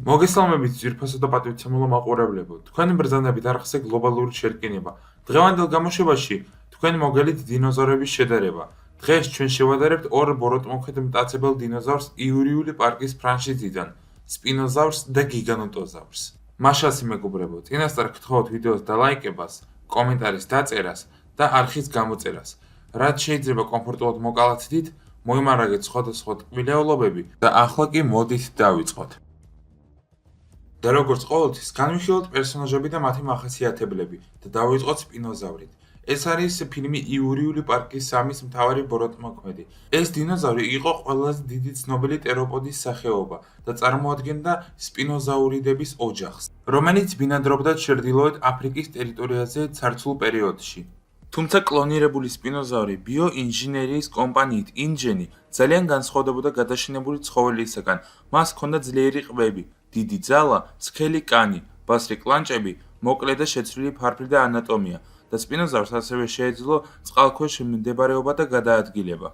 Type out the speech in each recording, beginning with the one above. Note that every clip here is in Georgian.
მოგესალმებით ძვირფასო და პატივცემულო მაყურებლებო. თქვენი ბრძანებით არხზე გლობალური შერკინება. დღევანდელ გამოშვებაში თქვენი მოგელით დინოზავრების შედარება. დღეს ჩვენ შევადარებთ ორ ბოროტმოქმედ მტაცებელ დინოზავრს იურიული პარკის ფრანშიზიდან, სპინოზავრს და გიგანოტოზავრს. მაშასი მეგობრებო, წინასწარ გთხოვთ ვიდეოს დალაიკებას, კომენტარის დაწერას და არხის გამოწერას. რაც შეიძლება კომფორტულად მოკალათდით, მოიმარაგეთ სხვადასხვა ტკბილეულობები და ახლა კი მოდით დავიწყოთ. და როგორც ყოველთვის, განვიხილოთ პერსონაჟები და მათი მახასიათებლები და დავიწყოთ სპინოზავრით. ეს არის ფილმი იურიული პარკის 3-ის მთავარი ბოროტმოქმედი. ეს დინოზავრი იყო ყველაზე დიდი ცნობილი ტეროპოდის სახეობა და წარმოადგენდა სპინოზავრიდების ოჯახს, რომელიც ბინადრობდა ჩრდილოეთ აფრიკის ტერიტორიაზე ცარცულ პერიოდში. თუმცა კლონირებული სპინოზავრი ბიოინჟინერიის კომპანიით ინჯენი ძალიან განსხვავდებოდა გადაშენებული ცხოველისაგან. მას ჰქონდა ძლიერი ყბები, დიდი ძალა, სქელი კანი, ბასრი კლანჭები, მოკლე და შეცვლილი ფარფლი და ანატომია და სპინოზავრს ასევე შეეძლო წყალქვეშ მდებარეობა და გადაადგილება.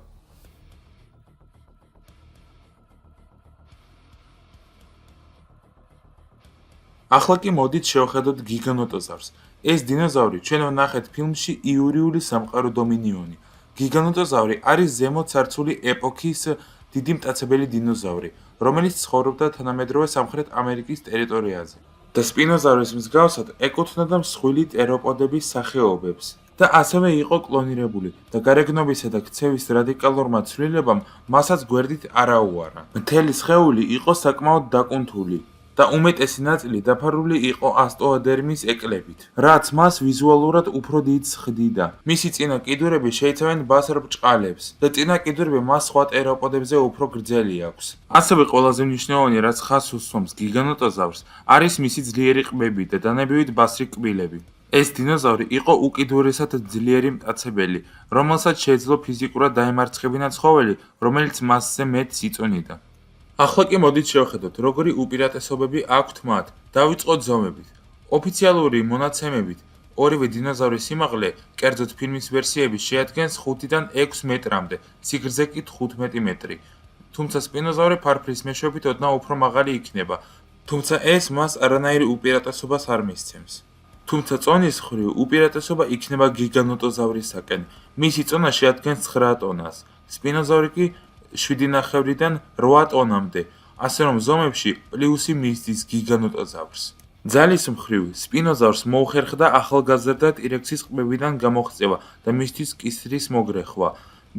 ახლა კი მოდით შევხედოთ გიგანოტოზავრს. ეს დინოზავრი ჩვენ ვნახეთ ფილმში იურიული სამყარო დომინიონი. გიგანოტოზავრი არის ზემოცარცული ეპოქის დიდი მტაცებელი დინოზავრი, რომელიც ცხოვრობდა თანამედროვე სამხრეთ ამერიკის ტერიტორიაზე. და სპინოზავრის მსგავსად ეკუთვნოდა მსხვილი ტეროპოდების სახეობებს და ასევე იყო კლონირებული და გარეგნობისა და ქცევის რადიკალურმა ცვლილებამ მასაც გვერდით არ აუარა. მთელი სხეული იყო საკმაოდ დაკუნთული და უმეტესი ნაწილი დაფარული იყო ასტოადერმის ეკლებით, რაც მას ვიზუალურად უფრო დიდს ხდიდა. მისი წინა კიდურები შეიცავენ ბასრ ბრჭყალებს და წინა კიდურები მას სხვა ტეროპოდებზე უფრო გრძელი აქვს. ასევე ყველაზე მნიშვნელოვანი, რაც ხაზს უსვამს გიგანოტოზავრს, არის მისი ძლიერი ყბები და დანებივით ბასრი კბილები. ეს დინოზავრი იყო უკიდურესად ძლიერი მტაცებელი, რომელსაც შეეძლო ფიზიკურად დაემარცხებინა ცხოველი, რომელიც მასზე მეტს იწონიდა. ახლა კი მოდით შევხედოთ, როგორი უპირატესობები აქვთ მათ. დავიწყოთ ზომებით. ოფიციალური მონაცემებით, ორივე დინოზავრის სიმაღლე, კერძოდ ფილმის ვერსიები, შეადგენს 5-დან 6 მეტრამდე, სიგრძე კი 15 მეტრი. თუმცა სპინოზავრი ფარფლის მეშვეობით ოდნავ უფრო მაღალი იქნება, თუმცა ეს მას არანაირ უპირატესობას არ მისცემს. თუმცა წონის მხრივ უპირატესობა იქნება გიგანოტოზავრისაკენ. მისი წონა შეადგენს 9 ტონას, სპინოზავრი კი 7,5-დან 8 ტონამდე, ასე რომ ზომებში პლუსი მისდის გიგანოტოზავრს. ძალის მხრივ სპინოზავრს მოუხერხდა ახალგაზრდა ტირექსის ყბებიდან გამოღწევა და მისთვის კისრის მოგრეხვა,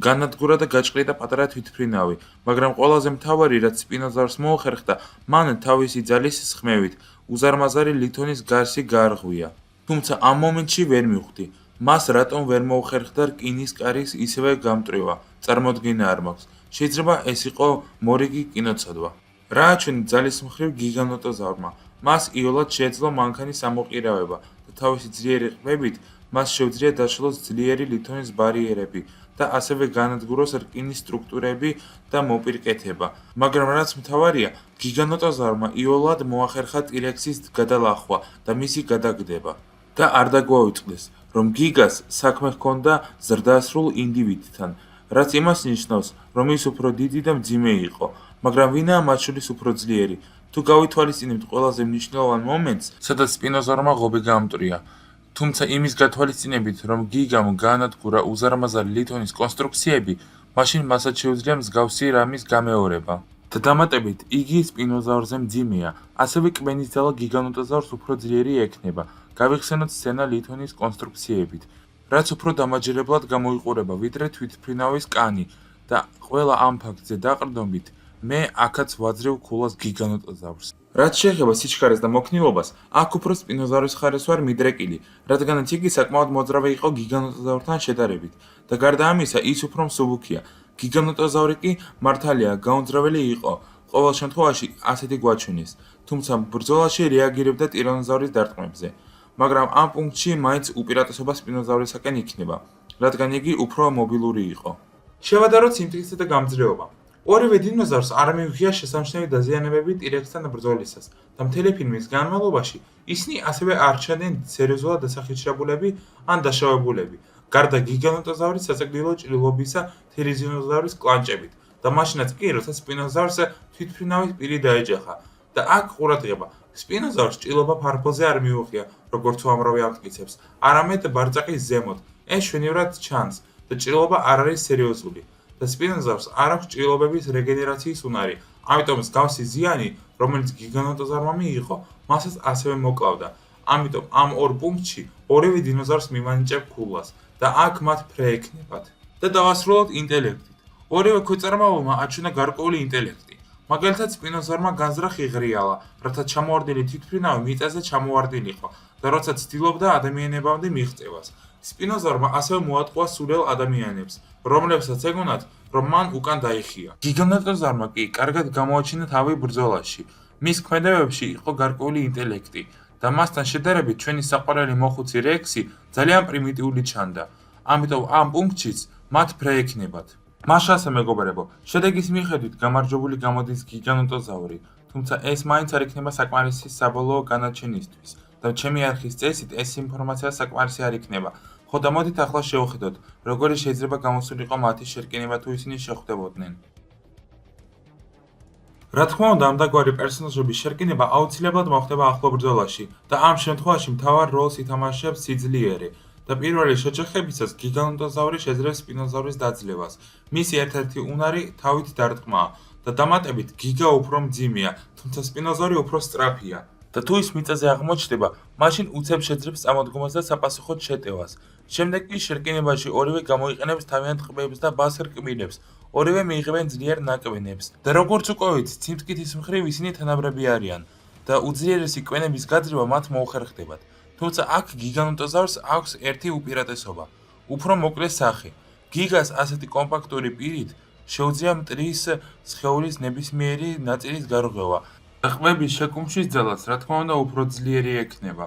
განადგურა და გაჭყლიდა პატარა თვითმფრინავი, მაგრამ ყველაზე მთავარი, რაც სპინოზავრს მოუხერხდა, მან თავისი ძალის სხმევით უზარმაზარი ლითონის გარსი გაარღვია. თუმცა ამ მომენტში ვერ მივხვდი, მას რატომ ვერ მოუხერხდა რკინის კარის ისევე გამტვრივა, წარმოდგენა არ მაქვს. შეიძლება ეს იყო მორიგი კინოცოდვა. რა აჩვენე ძალის მხრივ გიგანოტოზავრმა? მას იოლად შეეძლო მანქანის ამოყირავება და თავისი ძლიერი ყბებით მას შეუძლია დაშლოს ძლიერი ლითონის ბარიერები და ასევე განადგუროს რკინის სტრუქტურები და მოპირკეთება. მაგრამ რაც მთავარია, გიგანოტოზავრმა იოლად მოახერხა ტირექსის გადალახვა და მისი გადაგდება. და არ დაგვაუწყდეს, რომ გიგას საქმე ჰქონდა ზრდასრულ ინდივიდთან, რაც იმას ნიშნავს, რომ ის უფრო დიდი და მძიმე იყო, მაგრამ ვინაა მათ შორის უფრო ძლიერი? თუ გავითვალისწინებთ ყველაზე მნიშვნელოვან მომენტს, სადაც სპინოზავრმა ღობე გამტრია. თუმცა იმის გათვალისწინებით, რომ გიგამ გაანადგურა უზარმაზარი ლითონის კონსტრუქციები, მაშინ მასაც შეუძლია მსგავსი რამის გამეორება. და დამატებით, იგი სპინოზავრზე მძიმეა, ასევე კბენის ძალა გიგანოტოზავრს უფრო ძლიერი ექნება. გავიხსენოთ სცენა ლითონის კონსტრუქციებით, რაც უფრო დამაჯერებლად გამოიყურება, ვიდრე თვითმფრინავის კანი და ყველა ამ ფაქტზე დაყრდნობით, მე აქაც ვაძლევ ქულას გიგანოტოზავრს. რაც შეეხება სიჩქარეს და მოქნილობას, აქ უფრო სპინოზავრის ხარეს ვარ მიდრეკილი, რადგანაც იგი საკმაოდ მოძრავი იყო გიგანოტოზავრთან შედარებით და გარდა ამისა, ის უფრო მსუბუქია. გიგანოტოზავრი კი მართალია გაუმძრაველი იყო, ყოველ შემთხვევაში ასეთი გვაჩვენეს, თუმცა ბრძოლაში რეაგირებდა ტირანოზავრის დარტყმებზე. მაგრამ ამ პუნქტში მაინც უპირატესობა სპინოზავრისაკენ იქნება, რადგან იგი უფრო მობილური იყო. შევადაროთ სიმტკიცე და გამძლეობა. ორივე დინოზავრს არ მიუღია შესამჩნევი დაზიანებები ტირექსთან ბრძოლისას და მთელი ფილმის განმავლობაში ისინი ასევე არ ჩანდნენ სერიოზულად დასახიჩრებულები ან დაშავებულები, გარდა გიგანოტოზავრის საწაგდილო ჭრილობისა თერიზინოზავრის კლანჭებით და მაშინაც კი, როცა სპინოზავრს თვითმფრინავის პირი დაეჯახა, და აქ ყურადღება, სპინოზავრს ჭრილობა ფარფლზე არ მიუღია, როგორც უამრავი ამტკიცებს, არამედ ბარწაკის ზემოთ. ეს შვენივრად ჩანს და ჭრილობა არ არის სერიოზული და სპინოზავრს არ აქვს ჭრილობების რეგენერაციის უნარი. ამიტომ მსგავსი ზიანი, რომელიც გიგანოტოზავრმა მიიღო, მასაც ასევე მოკლავდა. ამიტომ ამ ორ პუნქტში ორივე დინოზავრს მიმანიჭებ ქულას და აქ მათ ფრე ექნებათ. და დავასრულოთ ინტელექტით. ორივე ქვეწარმავლულმა აჩვენა გარკვეული ინტელექტი. მაგალითად, სპინოზავრმა განზრახი ღრიალა, რათა ჩამოვარდნილი თვითმფრინავი მიწაზე ჩამოვარდნილიყო და როცა ცდილობდა ადამიანებამდე მიღწევას. სპინოზავრმა ასევე მოატყუა სულელ ადამიანებს, რომლებსაც ეგონათ, რომ მან უკან დაიხია. გიგანოტოზავრმა კი კარგად გამოაჩინა თავი ბრძოლაში. მის ქმედებებში იყო გარკვეული ინტელექტი და მასთან შედარებით ჩვენი საყვარელი მოხუცი რექსი ძალიან პრიმიტიული ჩანდა. ამიტომ ამ პუნქტშიც მათ ფრე ექნებათ. მაშასე მეგობრებო, შედეგის მიხედვით გამარჯვებული გამოდის გიგანოტოზავრი, თუმცა ეს მაინც არ იქნება საკმარისი საბოლოო განაჩენისთვის და ჩემი არხის წესით ეს ინფორმაცია საკმარისი არ იქნება. ხო და მოდით ახლა შევხედოთ, როგორი შეიძლება გამოსულიყო მათი შერკინება თუ ისინი შეხვდებოდნენ. რა თქმა უნდა, ამდაგვარი პერსონაჟების შერკინება აუცილებლად მოხდება ახლო ბრძოლაში და ამ შემთხვევაში მთავარ როლს ითამაშებს სიძლიერე. და პირველი შეჯახებისას გიგანოტოზავრი შეძლებს სპინოზავრის დაძლევას. მისი ერთ-ერთი უნარი თავით დარტყმაა და დამატებით გიგა უფრო მძიმეა, თუმცა სპინოზავრი უფრო სწრაფია. და თუ ის მიწაზე აღმოჩნდება, მაშინ უცებ შეძლებს წამოდგომას და საპასუხოდ შეტევას. შემდეგ კი შერკინებაში ორივე გამოიყენებს თავიანთ ყბებს და ბას რკმილებს. ორივე მიიღებენ ძლიერ ნაკვენებს. და როგორც უკვე ვიცით, სიმტკითის მხრივ ისინი თანაბრები არიან და უძლიერესი კვენების გაძლევა მათ მოუხერხდებათ. თუმცა აქ გიგანოტოზავრს აქვს ერთი უპირატესობა, უფრო მოკლე სახე. გიგას ასეთი კომპაქტური პირით შეუძლია მტრის სხეულის ნებისმიერი ნაწილის გარღვევა და ყბების შეკუმშვის ძალაც, რა თქმა უნდა, უფრო ძლიერი ექნება.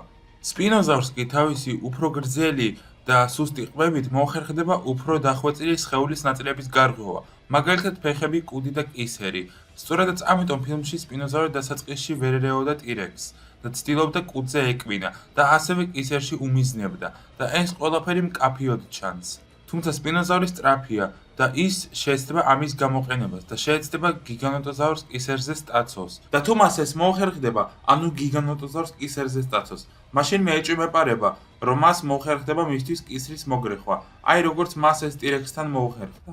სპინოზავრს კი თავისი უფრო გრძელი და სუსტი ყბებით მოუხერხდება უფრო დახვეწილი სხეულის ნაწილების გარღვევა, მაგალითად ფეხები, კუდი და კისერი. სწორედაც ამიტომ ფილმში სპინოზავრი დასაწყისში ვერ ერეოდა ტირექსს და ცდილობდა კუდზე ეკბინა და ასევე კისერში უმიზნებდა და ეს ყველაფერი მკაფიოდ ჩანს. თუმცა სპინოზავრი სწრაფია და ის შეეცდება ამის გამოყენებას და შეეცდება გიგანოტოზავრს კისერზე სტაცოს. და თუ მას ეს მოუხერხდება, ანუ გიგანოტოზავრს კისერზე სტაცოს, მაშინ მე ეჭვი მეპარება, რომ მას მოუხერხდება მისთვის კისრის მოგრეხვა, აი როგორც მას ეს ტირექსთან მოუხერხდა.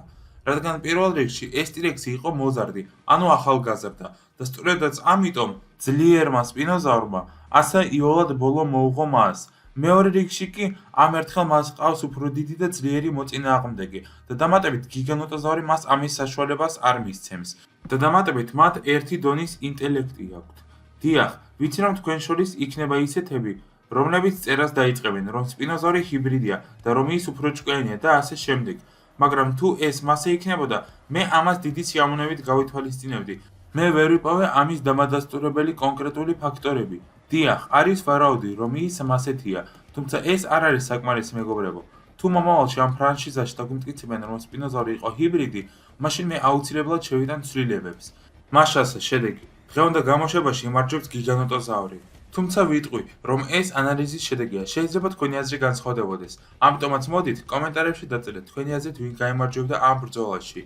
რადგან პირველ რიგში ეს ტირექსი იყო მოზარდი, ანუ ახალგაზრდა და სწორედაც ამიტომ ძლიერმა სპინოზავრმა ასე იოლად ბოლო მოუღო მას. მეორე რიგში კი ამ ერთხელ მას ჰყავს უფრო დიდი და ძლიერი მოწინააღმდეგე და დამატებით გიგანოტოზავრი მას ამის საშუალებას არ მისცემს და დამატებით მათ ერთი დონის ინტელექტი აქვთ. დიახ, ვიცი რომ თქვენ შორის იქნება ისეთები, რომლებიც წერას დაიწყებენ, რომ სპინოზავრი ჰიბრიდია და რომ ის უფრო ჭკვიანია და ასე შემდეგ. მაგრამ თუ ეს მასე იქნებოდა, მე ამას დიდი სიამოვნებით გავითვალისწინებდი. მე ვერ ვიპოვე ამის დამადასტურებელი კონკრეტული ფაქტორები. დიახ, არის ვარაუდი, რომ ის მასეთია, თუმცა ეს არ არის საკმარისი მეგობრებო. თუ მომავალში ამ ფრანშიზაში დაგვიმტკიცებენ, რომ სპინოზავრი იყო ჰიბრიდი, მაშინ მე აუცილებლად შევიტან ცვლილებებს. მაშასე, შედეგი. დღევანდელ გამოშვებაში იმარჯვებს გიგანოტოზავრი. თუმცა ვიტყვი, რომ ეს ანალიზის შედეგია, შეიძლება თქვენი აზრი განსხვავდებოდეს. ამიტომაც მოდით კომენტარებში დაწერეთ თქვენი აზრით ვინ გაიმარჯვებდა ამ ბრძოლაში.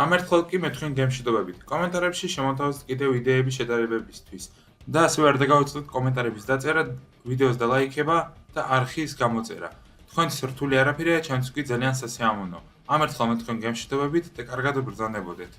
ამ ერთხელ კი მე თქვენ გემშვიდობებით. კომენტარებში შემოთავაზეთ კიდევ იდეები შედარებებისთვის. და ასევე არ დაგავიწყდეთ კომენტარების დაწერა, ვიდეოს დალაიქება და არხის გამოწერა. თქვენთვის რთული არაფერია, ჩემთვის კი ძალიან სასიამოვნო. ამ ერთხელ მე თქვენ გემშვიდობებით და კარგად ბრძანებოდეთ.